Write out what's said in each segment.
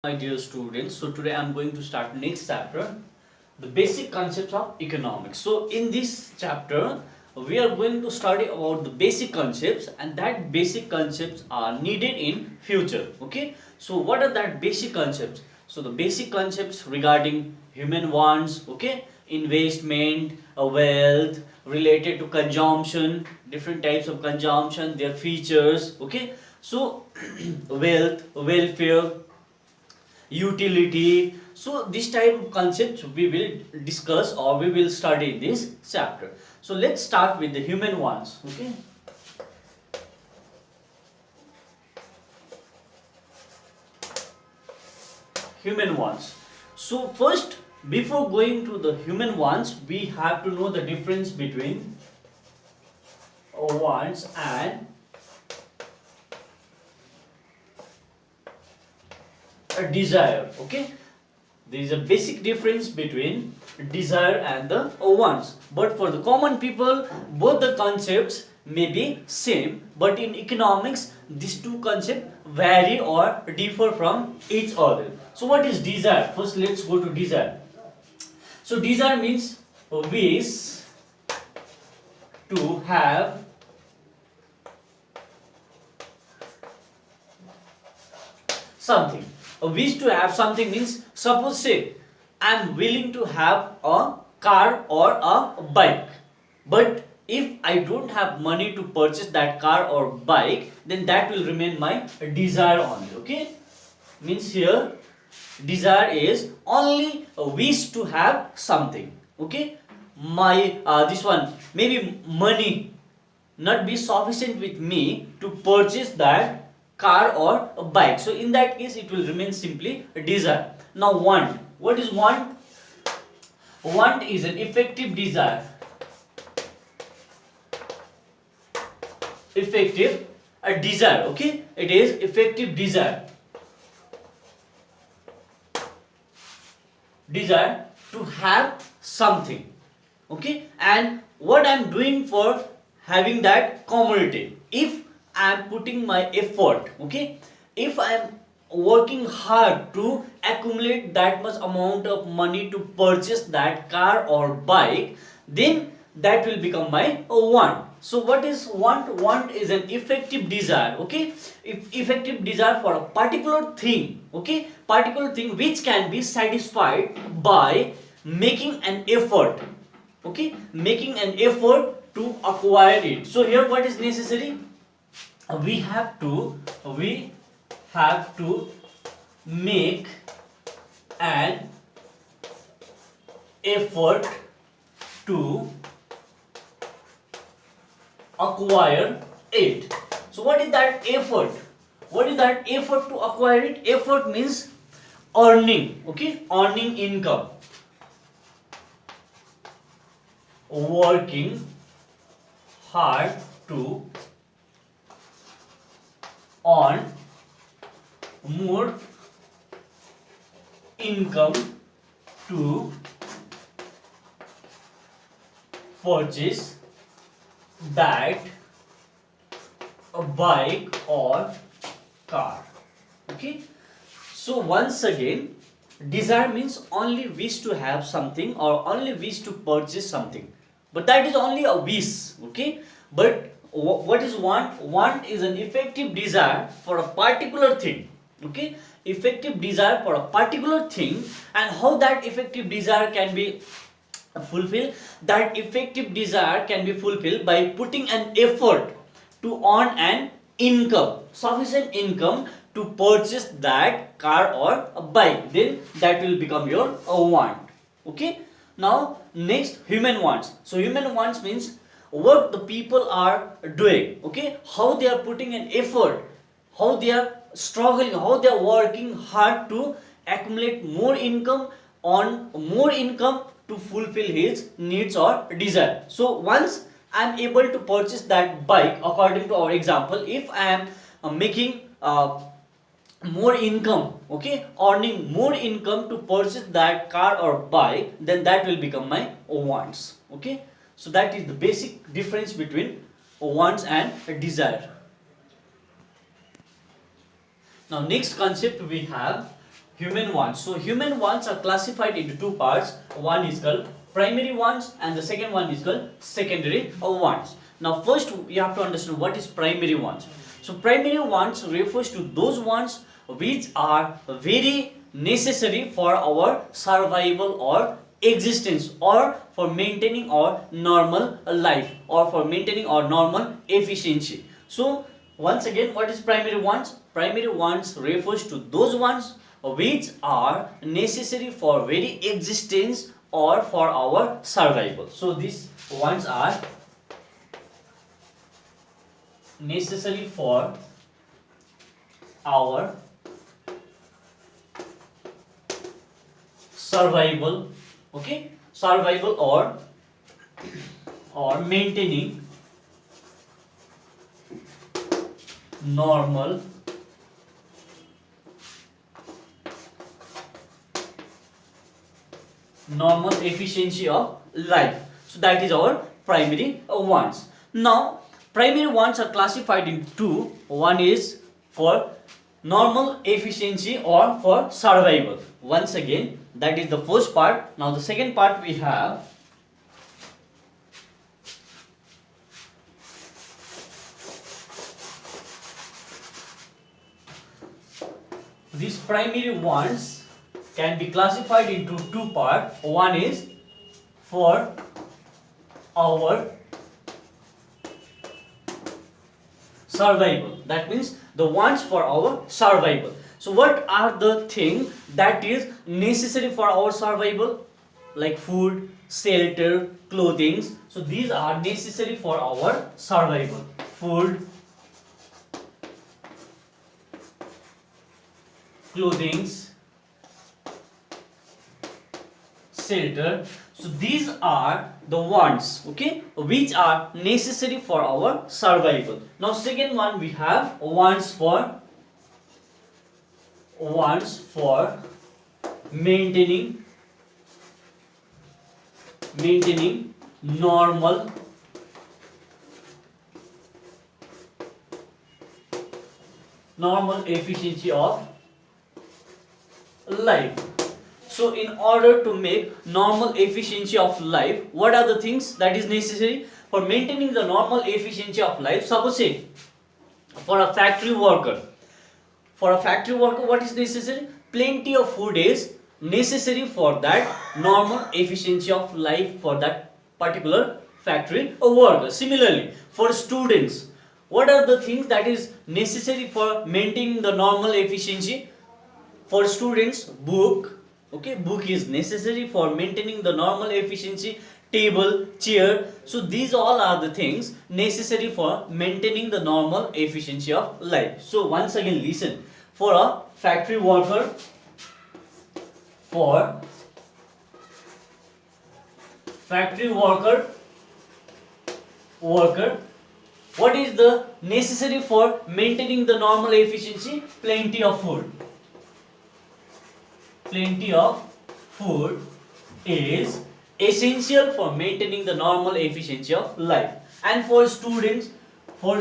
My dear students, so today I'm going to start next chapter, the basic concepts of economics. So in this chapter we are going to study about the basic concepts, and that basic concepts are needed in future. Okay, so what are that basic concepts? So the basic concepts regarding human wants, okay, investment, wealth, related to consumption, different types of consumption, their features. Okay, so wealth, welfare, utility. So this type of concepts we will discuss or we will study in this chapter. So let's start with the human ones. Okay, human ones. So first, before going to the human ones, we have to know the difference between wants and a desire. Okay, there is a basic difference between desire and the wants, but for the common people both the concepts may be same, but in economics these two concepts vary or differ from each other. So what is desire? First let's go to desire. So desire means wish to have something. A wish to have something means, suppose say I am willing to have a car or a bike, but if I don't have money to purchase that car or bike, then that will remain my desire only. Okay, means here desire is only a wish to have something. Okay, my this one maybe money not be sufficient with me to purchase that car or a bike, so in that case it will remain simply a desire. Now want, what is want? Want is an effective desire. Effective a desire. Okay, it is effective desire. Desire to have something. Okay, and what I am doing for having that commodity, if I am putting my effort, okay, if I am working hard to accumulate that much amount of money to purchase that car or bike, then that will become my want. So what is want? Want is an effective desire. Okay, if effective desire for a particular thing. Okay, particular thing which can be satisfied by making an effort. Okay, making an effort to acquire it. So here what is necessary? We have to make an effort to acquire it. So what is that effort? What is that effort to acquire it? Effort means earning. Okay, earning income, working hard to earn more income to purchase that a bike or car. Okay, so once again, desire means only wish to have something or only wish to purchase something, but that is only a wish. Okay, but what is want? Want is an effective desire for a particular thing. Okay, effective desire for a particular thing, and how that effective desire can be fulfilled? That effective desire can be fulfilled by putting an effort to earn an income, sufficient income to purchase that car or a bike, then that will become your want. Okay, now next, human wants. So human wants means what the people are doing. Okay, how they are putting an effort, how they are struggling, how they are working hard to accumulate more income, on more income to fulfill his needs or desire. So once I am able to purchase that bike, according to our example, if I am making more income, okay, earning more income to purchase that car or bike, then that will become my wants. Okay, so that is the basic difference between wants and desire. Now next concept we have human wants. So human wants are classified into two parts. One is called primary wants and the second one is called secondary wants. Now first you have to understand what is primary wants. So primary wants refers to those wants which are very necessary for our survival or existence, or for maintaining our normal life, or for maintaining our normal efficiency. So once again, what is primary wants? Primary wants refers to those wants which are necessary for very existence or for our survival. So these wants are necessary for our survival, okay, survival or maintaining normal efficiency of life. So that is our primary wants. Now primary wants are classified into two. One is for normal efficiency or for survival. Once again, that is the first part. Now the second part we have these primary wants can be classified into two parts. One is for our survival. That means the wants for our survival. So what are the things that is necessary for our survival? Like food, shelter, clothing. So these are necessary for our survival. Food, clothing, shelter. So these are the wants, okay, which are necessary for our survival. Now second one we have wants for maintaining normal efficiency of life. So in order to make normal efficiency of life, what are the things that is necessary for maintaining the normal efficiency of life? Suppose say for a factory worker, what is necessary? Plenty of food is necessary for that normal efficiency of life for that particular factory worker. Similarly, for students, what are the things that is necessary for maintaining the normal efficiency? For students, book, okay, book is necessary for maintaining the normal efficiency. Table, chair. So these all are the things necessary for maintaining the normal efficiency of life. So once again listen. For a factory worker, what is the necessary for maintaining the normal efficiency? Plenty of food. Plenty of food is essential for maintaining the normal efficiency of life. And for students, what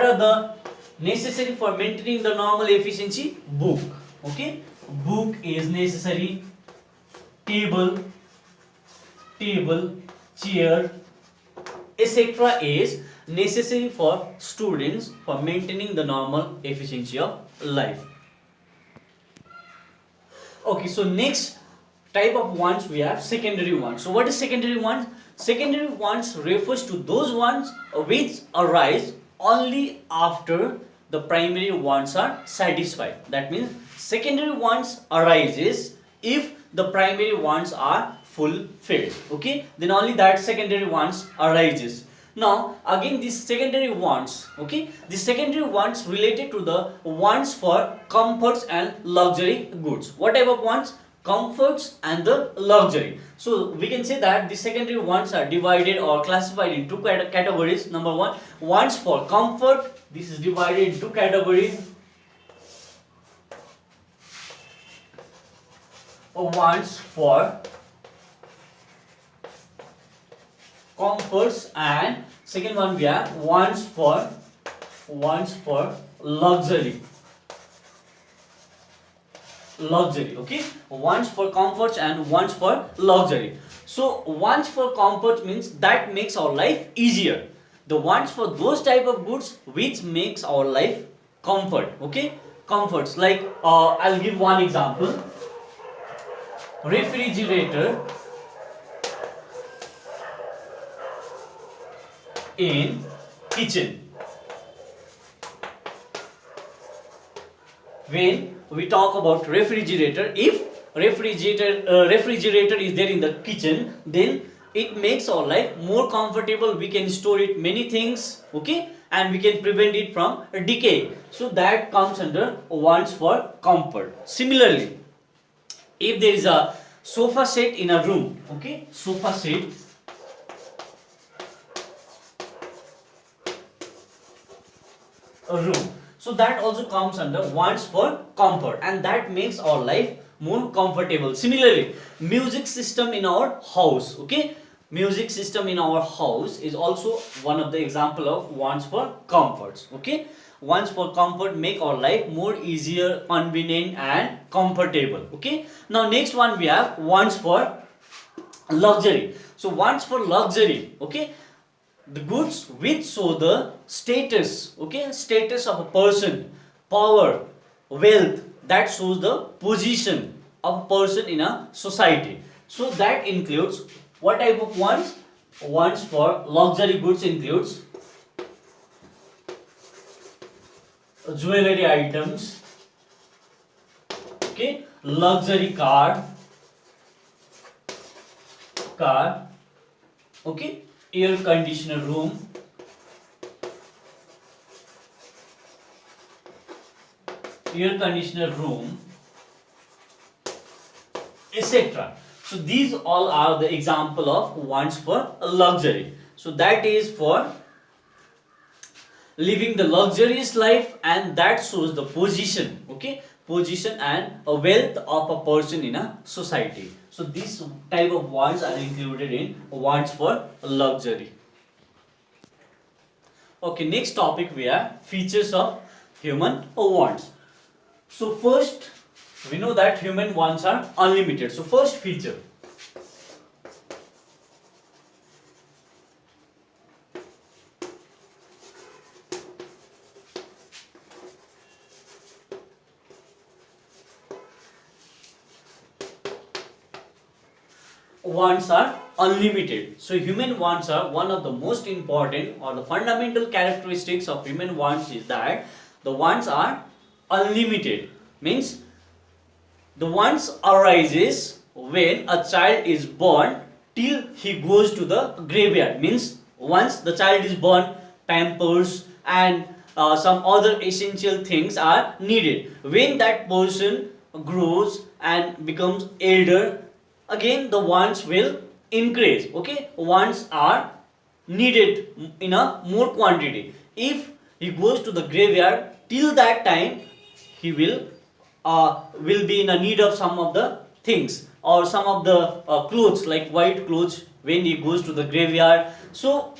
are the necessary for maintaining the normal efficiency? Book, okay, book is necessary. Table, chair, etc. is necessary for students for maintaining the normal efficiency of life. Okay, so next type of wants we have secondary wants. So what is secondary wants? Secondary wants refers to those wants which arise only after the primary wants are satisfied. That means secondary wants arises if the primary wants are fulfilled, okay, then only that secondary wants arises. Now again these secondary wants, okay, the secondary wants related to the wants for comforts and luxury goods. What type of wants? Comforts and the luxury. So we can say that the secondary wants are divided or classified in two categories. Number one, wants for comfort. This is divided in two categories. Wants for comforts, and second one we have wants for luxury. Luxury, okay? Wants for comforts and wants for luxury. So wants for comfort means that makes our life easier. The wants for those type of goods which makes our life comfort, okay? Comforts like I'll give one example. Refrigerator in kitchen. When we talk about refrigerator, if refrigerator is there in the kitchen, then it makes our life more comfortable. We can store it many things, okay, and we can prevent it from decay. So that comes under wants for comfort. Similarly, if there is a sofa set in a room, okay, sofa set, a room, so that also comes under wants for comfort, and that makes our life more comfortable. Similarly, music system in our house, okay, music system in our house is also one of the example of wants for comforts, okay. Wants for comfort make our life more easier, convenient and comfortable, okay. Now next one we have wants for luxury. So wants for luxury, okay, the goods which show the status, okay, status of a person, power, wealth, that shows the position of a person in a society. So that includes what type of wants? Wants for luxury goods includes jewelry items, okay, luxury car, okay, air conditioner room, etc. So these all are the example of wants for luxury. So that is for living the luxurious life, and that shows the position, okay, position and a wealth of a person in a society. So this type of wants are included in wants for luxury. Okay, next topic we have features of human wants. So first we know that human wants are unlimited. So first feature, wants are unlimited. So human wants are one of the most important or the fundamental characteristics of human wants is that the wants are unlimited. Means the wants arises when a child is born till he goes to the graveyard. Means once the child is born, pampers and some other essential things are needed. When that person grows and becomes elder, again the wants will increase, okay. Wants are needed in a more quantity. If he goes to the graveyard, till that time he will be in a need of some of the things or some of the clothes like white clothes when he goes to the graveyard. So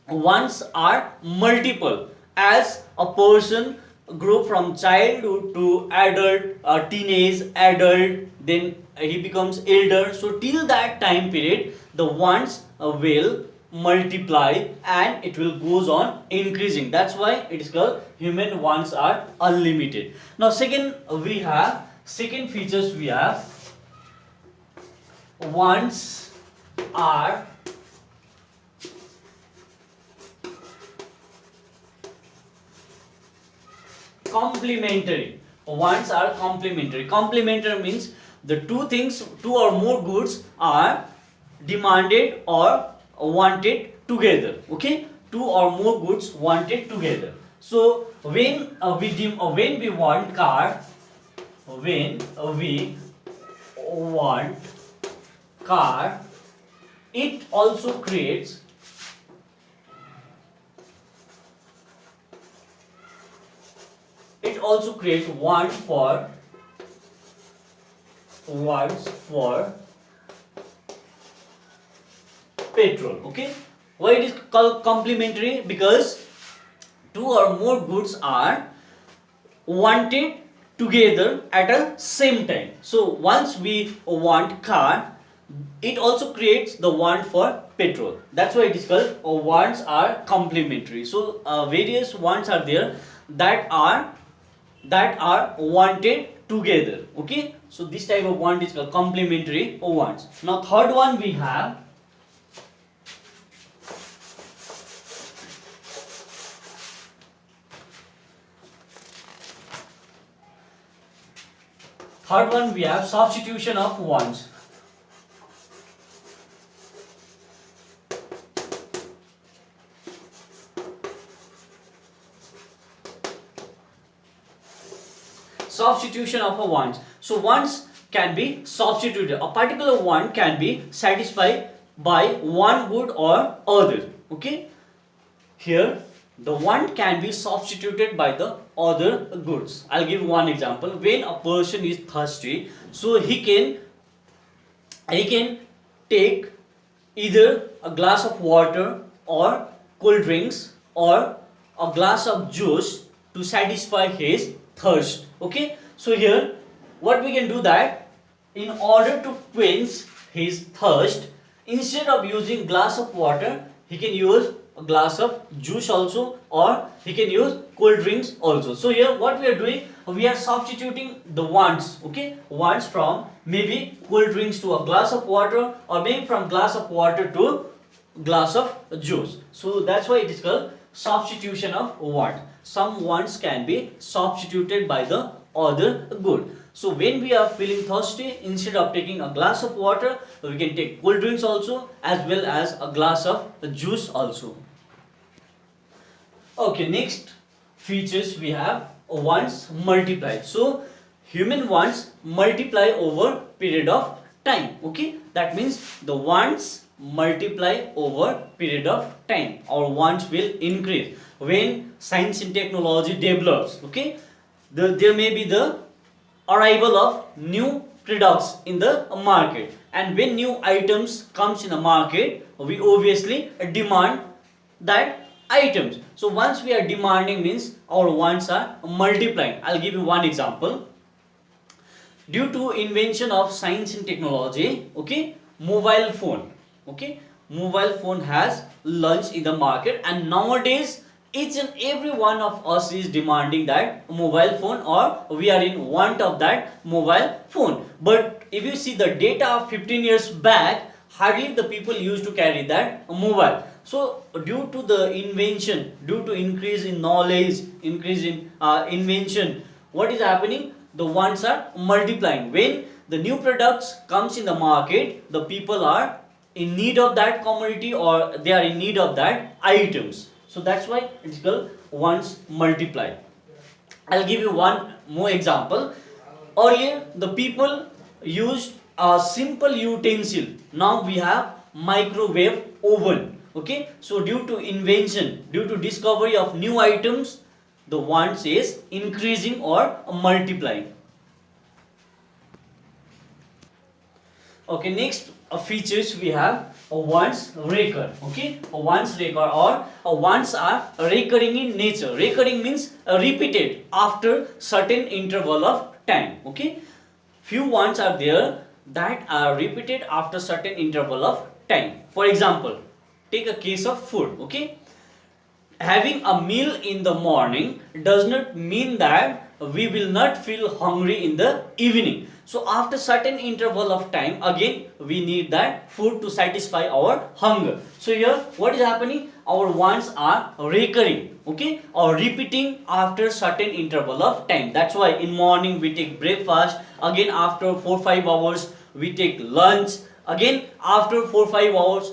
wants are multiple as a person grow from childhood to adult, teenage, adult, then he becomes elder. So till that time period the wants will multiply and it will goes on increasing. That's why it is called human wants are unlimited. Now second we have second features we have wants are complementary. Wants are complementary. Complementary means the two things, two or more goods are demanded or wanted together, okay. Two or more goods wanted together. So when when we want car, when we want car, it also creates wants for petrol, okay. Why it is called complementary? Because two or more goods are wanted together at a same time. So once we want car, it also creates the want for petrol. That's why it is called wants are complementary. So various wants are there that are wanted together. Okay, so this type of want is called complementary wants. Now third one we have substitution of wants. Substitution of a wants. So wants can be substituted. A particular want can be satisfied by one good or other. Okay, here the want can be substituted by the other goods. I'll give one example. When a person is thirsty, so he can take either a glass of water or cold drinks or a glass of juice to satisfy his thirst. Okay, so here what we can do that in order to quench his thirst, instead of using glass of water, he can use a glass of juice also, or he can use cold drinks also. So here what we are doing, we are substituting the wants. Okay, wants from maybe cold drinks to a glass of water, or maybe from glass of water to glass of juice. So that's why it is called substitution of want. Some wants can be substituted by the other good. So when we are feeling thirsty, instead of taking a glass of water, we can take cold drinks also, as well as a glass of juice also. Okay, next features we have wants multiply. So human wants multiply over period of time. Okay, that means the wants multiply over period of time. Our wants will increase when science and technology develops. Okay, there may be the arrival of new products in the market, and when new items comes in the market, we obviously demand that items. So once we are demanding means our wants are multiplying. I'll give you one example. Due to invention of science and technology, okay, mobile phone has launched in the market, and nowadays each and every one of us is demanding that mobile phone, or we are in want of that mobile phone. But if you see the data of 15 years back, hardly the people used to carry that mobile. So due to the invention, due to increase in knowledge, increase in invention, what is happening, the wants are multiplying. When the new products comes in the market, the people are in need of that commodity, or they are in need of that items. So that's why it's called wants multiply. I'll give you one more example. Earlier the people used a simple utensil. Now we have microwave oven. Okay, so due to invention, due to discovery of new items, the wants is increasing or multiplying. Okay, next features we have a wants recur. Okay, a wants recur, or a wants are recurring in nature. Recurring means repeated after certain interval of time. Okay, few wants are there that are repeated after certain interval of time. For example, take a case of food. Okay, having a meal in the morning does not mean that we will not feel hungry in the evening. So after certain interval of time, again we need that food to satisfy our hunger. So here what is happening, our wants are recurring, okay, or repeating after certain interval of time. That's why in morning we take breakfast, again after 4-5 hours we take lunch, again after 4-5 hours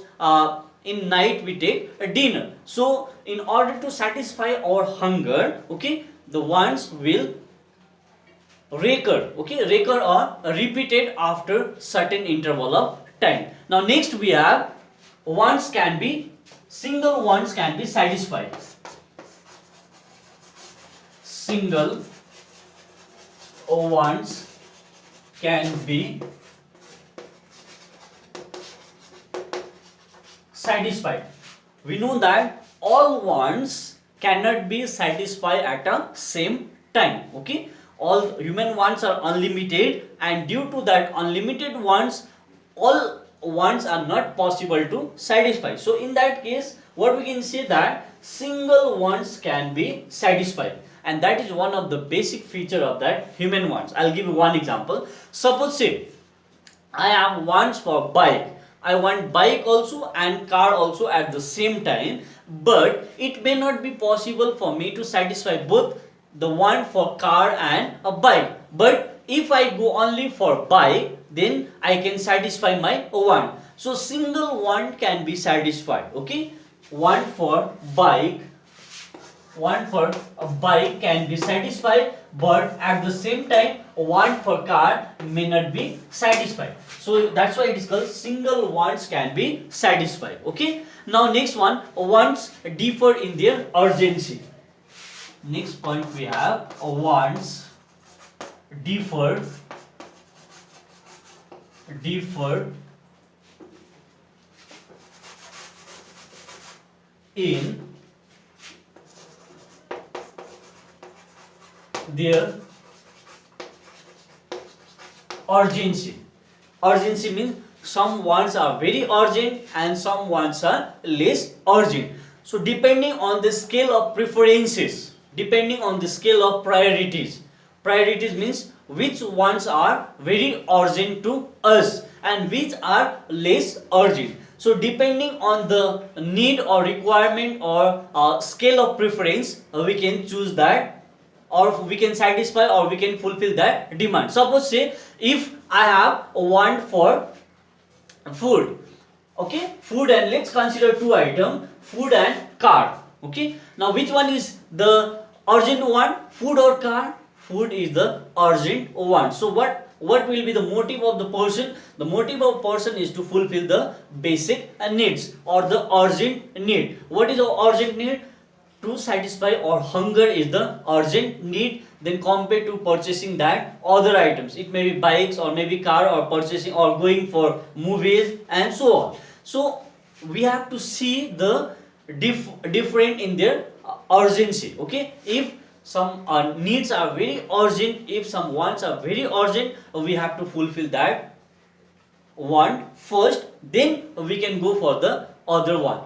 in night we take a dinner. So in order to satisfy our hunger, okay, the wants will recur, okay, recur or repeated after certain interval of time. Now next we have wants can be, single wants can be satisfied. Single wants can be satisfied. We know that all wants cannot be satisfied at a same time. Okay, all human wants are unlimited, and due to that unlimited wants, all wants are not possible to satisfy. So in that case, what we can say that single wants can be satisfied, and that is one of the basic feature of that human wants. I'll give you one example. Suppose say I have wants for bike. I want bike also and car also at the same time, but it may not be possible for me to satisfy both the want for car and a bike. But if I go only for bike, then I can satisfy my want. So single want can be satisfied. Okay, want for bike, want for a bike can be satisfied, but at the same time want for car may not be satisfied. So that's why it is called single wants can be satisfied. Okay, now next one, wants differ in their urgency. Next point we have wants differ in their urgency. Urgency means some wants are very urgent and some wants are less urgent. So depending on the scale of preferences, depending on the scale of priorities. Priorities means which wants are very urgent to us and which are less urgent. So depending on the need or requirement or scale of preference, we can choose that, or we can satisfy or we can fulfill that demand. Suppose say if I have a want for food, okay, food, and let's consider two items, food and car. Okay, now which one is the urgent one, food or car? Food is the urgent one. So what will be the motive of the person? The motive of person is to fulfill the basic needs or the urgent need. What is the urgent need? To satisfy or hunger is the urgent need, then compared to purchasing that other items. It may be bikes or maybe car or purchasing or going for movies and so on. So we have to see the different in their urgency. Okay, if some needs are very urgent, if some wants are very urgent, we have to fulfill that want first, then we can go for the other one.